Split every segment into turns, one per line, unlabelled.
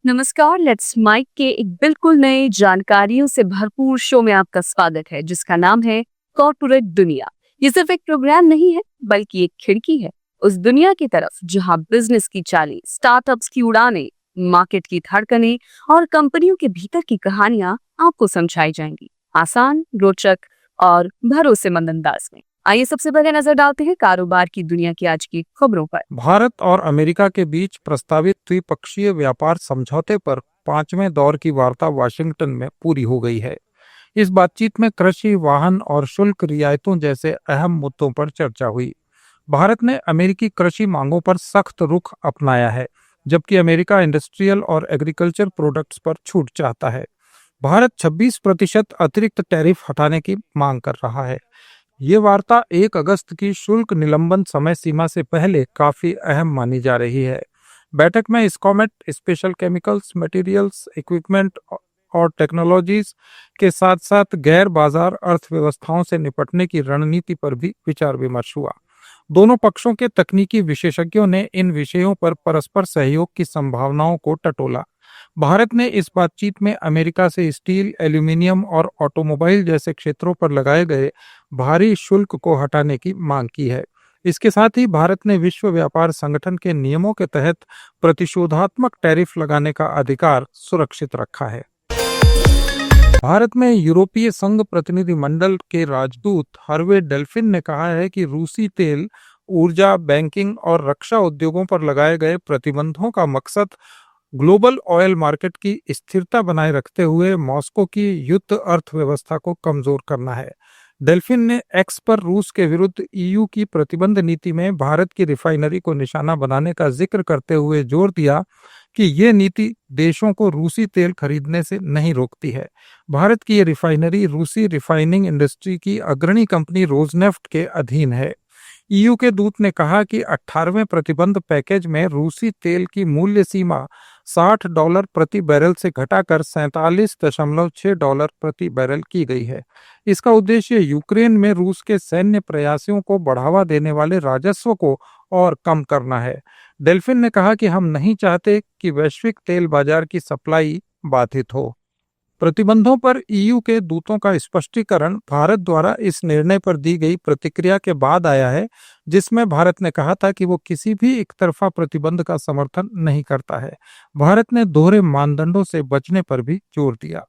नमस्कार। Let's mic के एक बिल्कुल नए जानकारियों से भरपूर शो में आपका स्वागत है, जिसका नाम है कॉर्पोरेट दुनिया। ये सिर्फ एक प्रोग्राम नहीं है, बल्कि एक खिड़की है उस दुनिया की तरफ जहां बिजनेस की चालें, स्टार्टअप्स की उड़ानें, मार्केट की धड़कनें और कंपनियों के भीतर की कहानियां आपको समझाई जाएंगी, आसान, रोचक और भरोसेमंद अंदाज में। आइए सबसे पहले नजर डालते हैं कारोबार की दुनिया की आज की खबरों पर।
भारत और अमेरिका के बीच प्रस्तावित द्विपक्षीय व्यापार समझौते पर पांचवें दौर की वार्ता वाशिंगटन में पूरी हो गई है। इस बातचीत में कृषि, वाहन और शुल्क रियायतों जैसे अहम मुद्दों पर चर्चा हुई। भारत ने अमेरिकी कृषि मांगों पर सख्त रुख अपनाया है, जबकि अमेरिका इंडस्ट्रियल और एग्रीकल्चर प्रोडक्ट्स पर छूट चाहता है। भारत 26% अतिरिक्त टैरिफ हटाने की मांग कर रहा है। ये वार्ता 1 अगस्त की शुल्क निलंबन समय सीमा से पहले काफी अहम मानी जा रही है। बैठक में स्कॉमेट, स्पेशल केमिकल्स, मटेरियल्स, इक्विपमेंट और टेक्नोलॉजीज के साथ साथ गैर बाजार अर्थव्यवस्थाओं से निपटने की रणनीति पर भी विचार विमर्श हुआ। दोनों पक्षों के तकनीकी विशेषज्ञों ने इन विषयों पर परस्पर सहयोग की संभावनाओं को टटोला। भारत ने इस बातचीत में अमेरिका से स्टील, एल्यूमीनियम और ऑटोमोबाइल जैसे क्षेत्रों पर लगाए गए भारी शुल्क को हटाने की मांग की है। इसके साथ ही भारत ने विश्व व्यापार संगठन के नियमों के तहत प्रतिशोधात्मक टैरिफ लगाने का अधिकार सुरक्षित रखा है। भारत में यूरोपीय संघ प्रतिनिधिमंडल के राजदूत हर्वे डेल्फिन ने कहा है कि रूसी तेल, ऊर्जा, बैंकिंग और रक्षा उद्योगों पर लगाए गए प्रतिबंधों का मकसद ग्लोबल ऑयल मार्केट की स्थिरता बनाए रखते हुए मॉस्को की युद्ध अर्थव्यवस्था को कमजोर करना है। डेल्फिन ने एक्स पर रूस के विरुद्ध ईयू की प्रतिबंध नीति में भारत की रिफाइनरी को निशाना बनाने का जिक्र करते हुए जोर दिया कि ये नीति देशों को रूसी तेल खरीदने से नहीं रोकती है। भारत की ये रिफाइनरी रूसी रिफाइनिंग इंडस्ट्री की अग्रणी कंपनी रोजनेफ्ट के अधीन है। ईयू के दूत ने कहा कि 18वें प्रतिबंध पैकेज में रूसी तेल की मूल्य सीमा $60 प्रति बैरल से घटाकर $47.6 प्रति बैरल की गई है। इसका उद्देश्य यूक्रेन में रूस के सैन्य प्रयासों को बढ़ावा देने वाले राजस्व को और कम करना है। डेल्फिन ने कहा कि हम नहीं चाहते कि वैश्विक तेल बाजार की सप्लाई बाधित हो। प्रतिबंधों पर ईयू के दूतों का स्पष्टीकरण भारत द्वारा इस निर्णय पर दी गई प्रतिक्रिया के बाद आया है, जिसमें भारत ने कहा था कि वो किसी भी एकतरफा प्रतिबंध का समर्थन नहीं करता है। भारत ने दोहरे मानदंडों से बचने पर भी जोर दिया।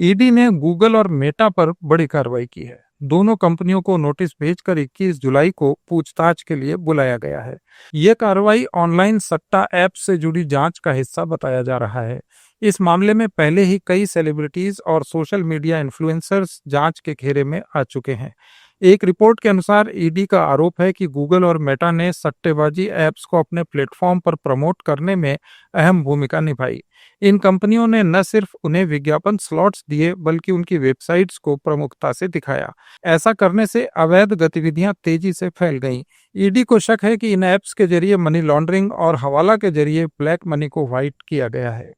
ईडी ने गूगल और मेटा पर बड़ी कार्रवाई की है। दोनों कंपनियों को नोटिस भेजकर 21 जुलाई को पूछताछ के लिए बुलाया गया है। यह कार्रवाई ऑनलाइन सट्टा ऐप से जुड़ी जांच का हिस्सा बताया जा रहा है। इस मामले में पहले ही कई सेलिब्रिटीज और सोशल मीडिया इन्फ्लुएंसर्स जांच के घेरे में आ चुके हैं। एक रिपोर्ट के अनुसार ईडी का आरोप है कि गूगल और मेटा ने सट्टेबाजी ऐप्स को अपने प्लेटफॉर्म पर प्रमोट करने में अहम भूमिका निभाई। इन कंपनियों ने न सिर्फ उन्हें विज्ञापन स्लॉट्स दिए, बल्कि उनकी वेबसाइट्स को प्रमुखता से दिखाया। ऐसा करने से अवैध गतिविधियां तेजी से फैल गईं। ईडी को शक है कि इन ऐप्स के जरिए मनी लॉन्ड्रिंग और हवाला के जरिए ब्लैक मनी को व्हाइट किया गया है।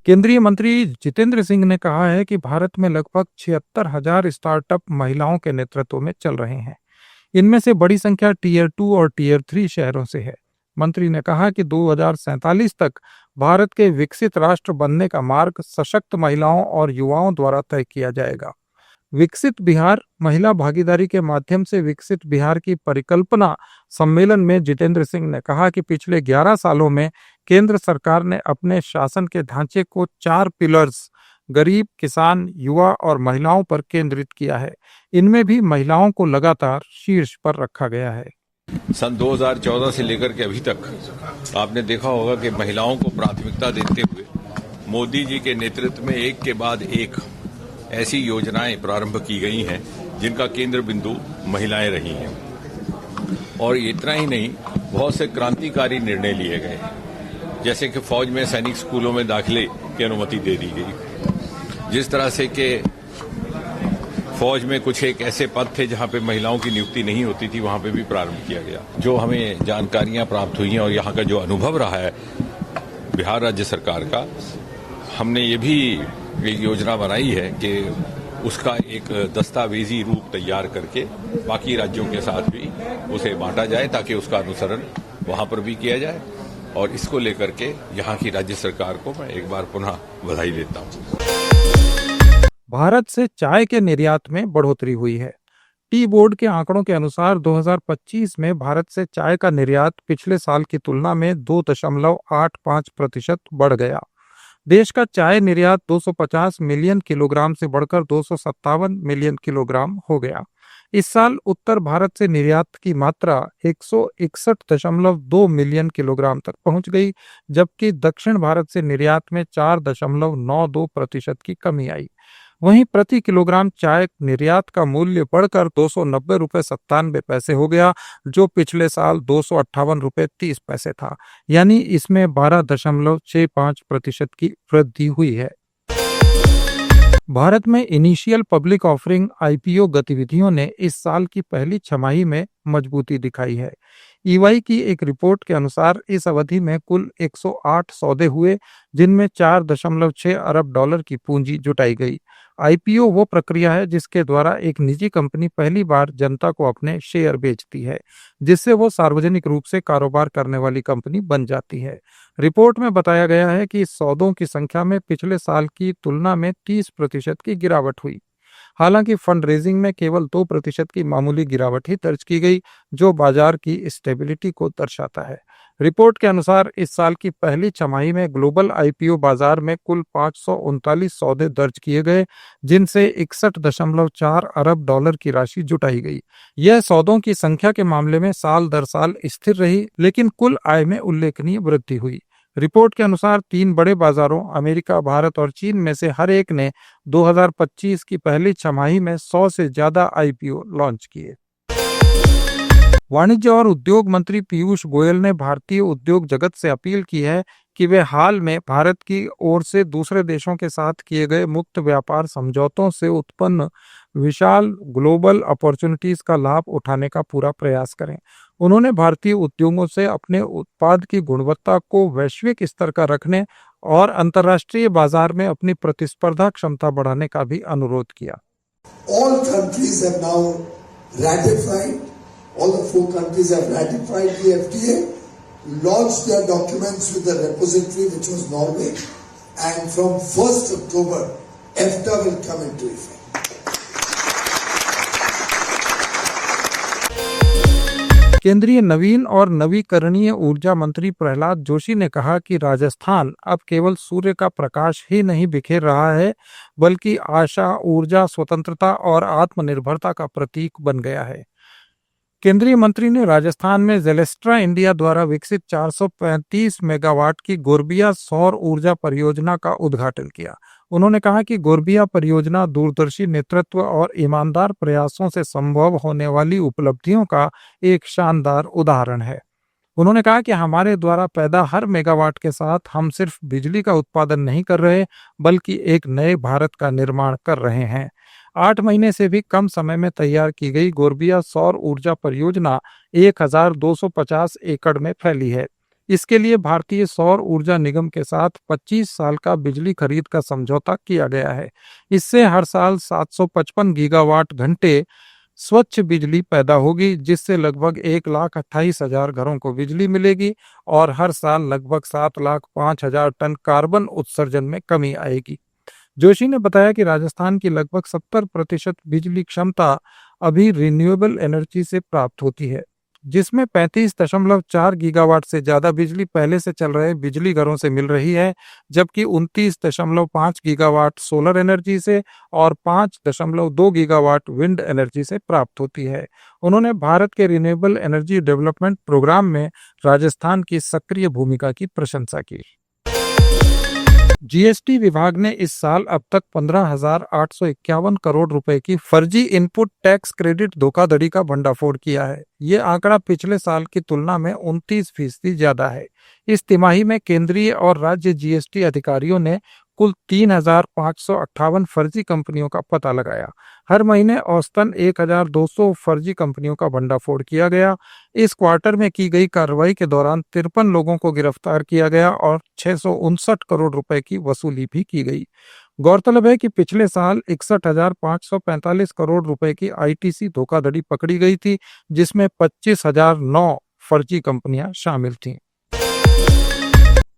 केंद्रीय मंत्री जितेंद्र सिंह ने कहा है कि भारत में लगभग 76,000 स्टार्टअप महिलाओं के नेतृत्व में चल रहे हैं। इनमें से बड़ी संख्या टियर 2 और टियर 3 शहरों से है। मंत्री ने कहा कि 2047 तक भारत के विकसित राष्ट्र बनने का मार्ग सशक्त महिलाओं और युवाओं द्वारा तय किया जाएगा। विकसित बिहार, महिला भागीदारी के माध्यम से विकसित बिहार की परिकल्पना सम्मेलन में जितेंद्र सिंह ने कहा कि पिछले 11 सालों में केंद्र सरकार ने अपने शासन के ढांचे को 4 पिलर्स गरीब, किसान, युवा और महिलाओं पर केंद्रित किया है। इनमें भी महिलाओं को लगातार शीर्ष पर रखा गया है।
सन 2014 से लेकर के अभी तक आपने देखा होगा कि महिलाओं को प्राथमिकता देते हुए मोदी जी के नेतृत्व में एक के बाद एक ऐसी योजनाएं प्रारंभ की गई हैं जिनका केंद्र बिंदु महिलाएं रही हैं। और इतना ही नहीं, बहुत से क्रांतिकारी निर्णय लिए गए, जैसे कि फौज में सैनिक स्कूलों में दाखिले की अनुमति दे दी गई। जिस तरह से कि फौज में कुछ एक ऐसे पद थे जहां पे महिलाओं की नियुक्ति नहीं होती थी, वहां पे भी प्रारंभ किया गया। जो हमें जानकारियां प्राप्त हुई हैं और यहाँ का जो अनुभव रहा है बिहार राज्य सरकार का, हमने ये भी एक योजना बनाई है कि उसका एक दस्तावेजी रूप तैयार करके बाकी राज्यों के साथ भी उसे बांटा जाए, ताकि उसका अनुसरण वहां पर भी किया जाए और इसको लेकर के यहाँ की राज्य सरकार को मैं एक बार पुनः बधाई देता हूँ।
भारत से चाय के निर्यात में बढ़ोतरी हुई है। टी बोर्ड के आंकड़ों के अनुसार 2025 में भारत से चाय का निर्यात पिछले साल की तुलना में 2.85% बढ़ गया। देश का चाय निर्यात 250 मिलियन किलोग्राम से बढ़कर 257 मिलियन किलोग्राम हो गया। इस साल उत्तर भारत से निर्यात की मात्रा 161.2 मिलियन किलोग्राम तक पहुंच गई, जबकि दक्षिण भारत से निर्यात में 4.92% की कमी आई। वहीं प्रति किलोग्राम चाय निर्यात का मूल्य बढ़कर 290 रुपये 97 पैसे हो गया, जो पिछले साल 258 रुपये 30 पैसे था। यानी इसमें 12.65% की वृद्धि हुई है। भारत में इनिशियल पब्लिक ऑफरिंग आईपीओ गतिविधियों ने इस साल की पहली छमाही में मजबूती दिखाई है। ईवाई की एक रिपोर्ट के अनुसार इस अवधि में कुल 108 सौदे हुए, जिनमें 4.6 अरब डॉलर की पूंजी जुटाई गई। आईपीओ वो प्रक्रिया है जिसके द्वारा एक निजी कंपनी पहली बार जनता को अपने शेयर बेचती है, जिससे वो सार्वजनिक रूप से कारोबार करने वाली कंपनी बन जाती है। रिपोर्ट में बताया गया है कि सौदों की संख्या में पिछले साल की तुलना में 30% की गिरावट हुई। हालांकि फंड रेजिंग में केवल 2% की मामूली गिरावट ही दर्ज की गई, जो बाजार की स्टेबिलिटी को दर्शाता है। रिपोर्ट के अनुसार इस साल की पहली छमाही में ग्लोबल आईपीओ बाजार में कुल 539 सौदे दर्ज किए गए, जिनसे 61.4 अरब डॉलर की राशि जुटाई गई। यह सौदों की संख्या के मामले में साल दर साल स्थिर रही, लेकिन कुल आय में उल्लेखनीय वृद्धि हुई। रिपोर्ट के अनुसार 3 बड़े बाजारों अमेरिका, भारत और चीन में से हर एक ने 2025 की पहली छमाही में 100 से ज्यादा आईपीओ लॉन्च किए। वाणिज्य और उद्योग मंत्री पीयूष गोयल ने भारतीय उद्योग जगत से अपील की है कि वे हाल में भारत की ओर से दूसरे देशों के साथ किए गए मुक्त व्यापार समझौतों से उत्पन्न विशाल ग्लोबल अपॉर्चुनिटीज का लाभ उठाने का पूरा प्रयास करें। उन्होंने भारतीय उद्योगों से अपने उत्पाद की गुणवत्ता को वैश्विक स्तर का रखने और अंतर्राष्ट्रीय बाजार में अपनी प्रतिस्पर्धा क्षमता बढ़ाने का भी अनुरोध किया।
All countries have now ratified, all the 4 countries have ratified the FTA, launched their documents with the repository, which was Norway, and from 1st October, EFTA will come into effect.
केंद्रीय नवीन और नवीकरणीय ऊर्जा मंत्री प्रहलाद जोशी ने कहा कि राजस्थान अब केवल सूर्य का प्रकाश ही नहीं बिखेर रहा है, बल्कि आशा, ऊर्जा, स्वतंत्रता और आत्मनिर्भरता का प्रतीक बन गया है। केंद्रीय मंत्री ने राजस्थान में जेलेस्ट्रा इंडिया द्वारा विकसित 435 मेगावाट की गोरबिया सौर ऊर्जा परियोजना का उद्घाटन किया। उन्होंने कहा कि गोरबिया परियोजना दूरदर्शी नेतृत्व और ईमानदार प्रयासों से संभव होने वाली उपलब्धियों का एक शानदार उदाहरण है। उन्होंने कहा कि हमारे द्वारा पैदा हर मेगावाट के साथ हम सिर्फ बिजली का उत्पादन नहीं कर रहे, बल्कि एक नए भारत का निर्माण कर रहे हैं। 8 महीने से भी कम समय में तैयार की गई गोरबिया सौर ऊर्जा परियोजना 1250 एकड़ में फैली है। इसके लिए भारतीय सौर ऊर्जा निगम के साथ 25 साल का बिजली खरीद का समझौता किया गया है। इससे हर साल 755 गीगावाट घंटे स्वच्छ बिजली पैदा होगी, जिससे लगभग 1,28,000 घरों को बिजली मिलेगी और हर साल लगभग 7,05,000 टन कार्बन उत्सर्जन में कमी आएगी। जोशी ने बताया कि राजस्थान की लगभग 70% बिजली क्षमता अभी रिन्यूएबल एनर्जी से प्राप्त होती है, जिसमें 35.4 गीगावाट से ज्यादा बिजली पहले से चल रहे बिजली घरों से मिल रही है, जबकि 29.5 गीगावाट सोलर एनर्जी से और 5.2 गीगावाट विंड एनर्जी से प्राप्त होती है। उन्होंने भारत के रिन्यूएबल एनर्जी डेवलपमेंट प्रोग्राम में राजस्थान की सक्रिय भूमिका की प्रशंसा की। जीएसटी विभाग ने इस साल अब तक 15,851 करोड़ रुपए की फर्जी इनपुट टैक्स क्रेडिट धोखाधड़ी का भंडाफोड़ किया है। ये आंकड़ा पिछले साल की तुलना में 29% ज्यादा है। इस तिमाही में केंद्रीय और राज्य जीएसटी अधिकारियों ने कुल 3,558 फर्जी कंपनियों का पता लगाया। हर महीने औसतन 1,200 फर्जी कंपनियों का भंडाफोड़ किया गया। इस क्वार्टर में की गई कार्रवाई के दौरान 53 लोगों को गिरफ्तार किया गया और 659 करोड़ रुपए की वसूली भी की गई। गौरतलब है कि पिछले साल 61,545 करोड़ रुपए की आईटीसी धोखाधड़ी पकड़ी गई थी, जिसमें 25,009 फर्जी कंपनियां शामिल थीं।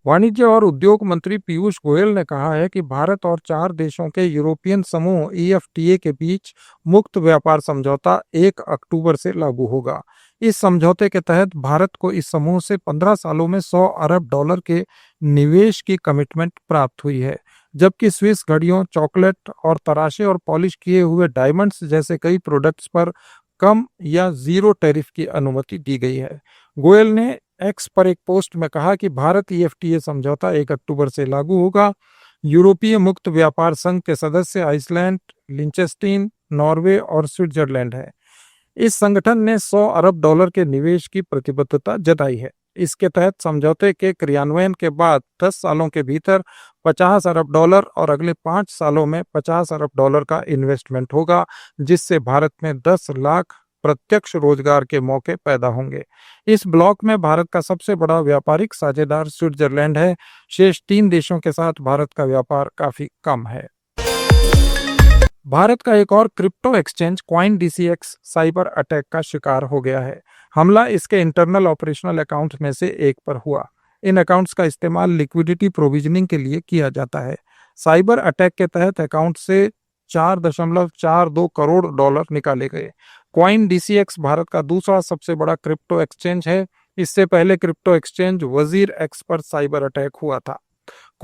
वाणिज्य और उद्योग मंत्री पीयूष गोयल ने कहा है कि भारत और 4 देशों के यूरोपियन समूह EFTA के बीच मुक्त व्यापार समझौता 1 अक्टूबर से लागू होगा। इस समझौते के तहत भारत को इस समूह से 15 सालों में $100 अरब के निवेश की कमिटमेंट प्राप्त हुई है, जबकि स्विस घड़ियों, चॉकलेट और तराशे और पॉलिश किए हुए डायमंड्स जैसे कई प्रोडक्ट्स पर कम या जीरो टैरिफ की अनुमति दी गई है। गोयल ने एक्स पर एक पोस्ट में कहा कि भारत EFTA समझौता 1 अक्टूबर से लागू होगा। यूरोपीय मुक्त व्यापार संघ के सदस्य आइसलैंड, लिंचेस्टीन, नॉर्वे और स्विट्जरलैंड है। इस संगठन ने $100 अरब के निवेश की प्रतिबद्धता जताई है। इसके तहत समझौते के क्रियान्वयन के बाद 10 सालों के भीतर $50 अरब और अगले 5 सालों में $50 अरब का इन्वेस्टमेंट होगा, जिससे भारत में 10 लाख प्रत्यक्ष रोजगार के मौके पैदा होंगे। इस ब्लॉक में भारत का सबसे बड़ा व्यापारिक साझेदार स्विट्जरलैंड है। शेष 3 देशों के साथ भारत का व्यापार काफी कम है। भारत का एक और crypto exchange CoinDCX cyber attack का शिकार हो गया है। हमला इसके इंटरनल ऑपरेशनल अकाउंट में से एक पर हुआ। इन अकाउंट्स का इस्तेमाल लिक्विडिटी प्रोविजनिंग के लिए किया जाता है। साइबर अटैक के तहत अकाउंट से $4.42 करोड़ निकाले गए। CoinDCX भारत का दूसरा सबसे बड़ा क्रिप्टो एक्सचेंज है। इससे पहले क्रिप्टो एक्सचेंज WazirX पर साइबर अटैक हुआ था।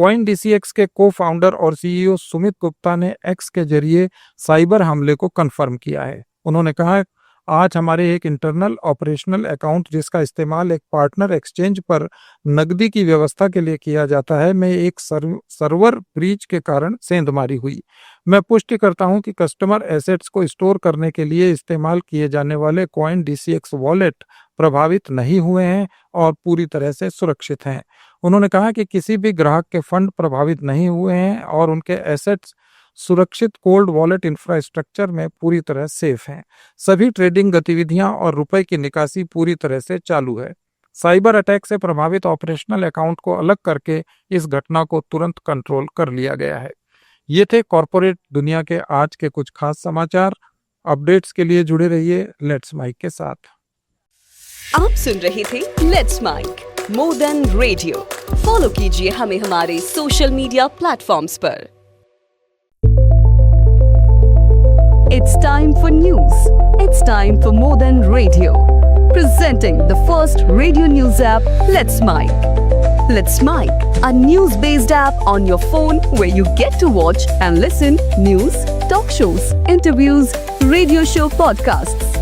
CoinDCX के को-फाउंडर और CEO सुमित गुप्ता ने X के जरिए साइबर हमले को कंफर्म किया है। उन्होंने कहा, आज हमारे एक इंटरनल ऑपरेशनल अकाउंट जिसका इस्तेमाल एक पार्टनर एक्सचेंज पर नकदी की व्यवस्था के लिए किया जाता है, में एक सर्वर ब्रीच के कारण सेंधमारी हुई। मैं पुष्टि करता हूं कि कस्टमर एसेट्स को स्टोर करने के लिए इस्तेमाल किए जाने वाले CoinDCX वॉलेट प्रभावित नहीं हुए हैं और पूरी तरह से सुरक्षित हैं। उन्होंने कहा कि किसी भी ग्राहक के फंड प्रभावित नहीं हुए हैं और उनके एसेट्स सुरक्षित कोल्ड वॉलेट इंफ्रास्ट्रक्चर में पूरी तरह सेफ हैं। सभी ट्रेडिंग गतिविधियां और रुपए की निकासी पूरी तरह से चालू है। साइबर अटैक से प्रभावित ऑपरेशनल अकाउंट को अलग करके इस घटना को तुरंत कंट्रोल कर लिया गया है। ये थे कॉर्पोरेट दुनिया के आज के कुछ खास समाचार। अपडेट्स के लिए जुड़े रहिए लेट्स माइक के साथ।
आप सुन रहे थे let's mic more than radio. Follow कीजिए हमें हमारे सोशल मीडिया प्लेटफॉर्म्स पर। It's time for news. It's time for more than radio. Presenting the first radio news app, Let's Mic. Let's Mic, a news-based app on your phone where you get to watch and listen news, talk shows, interviews, radio show podcasts.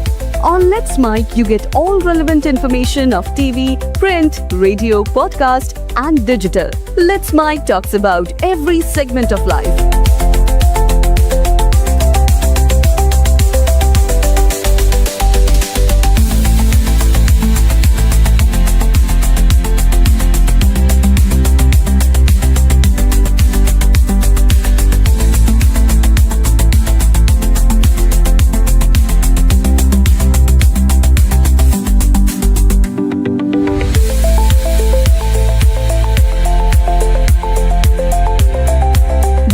On Let's Mic, you get all relevant information of TV, print, radio, podcast, and digital. Let's Mic talks about every segment of life.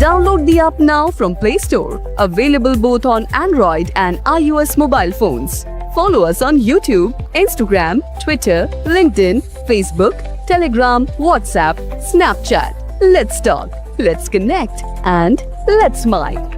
Download the app now from Play Store. Available both on Android and iOS mobile phones. Follow us on YouTube, Instagram, Twitter, LinkedIn, Facebook, Telegram, WhatsApp, Snapchat. Let's talk, let's connect, and let's mic.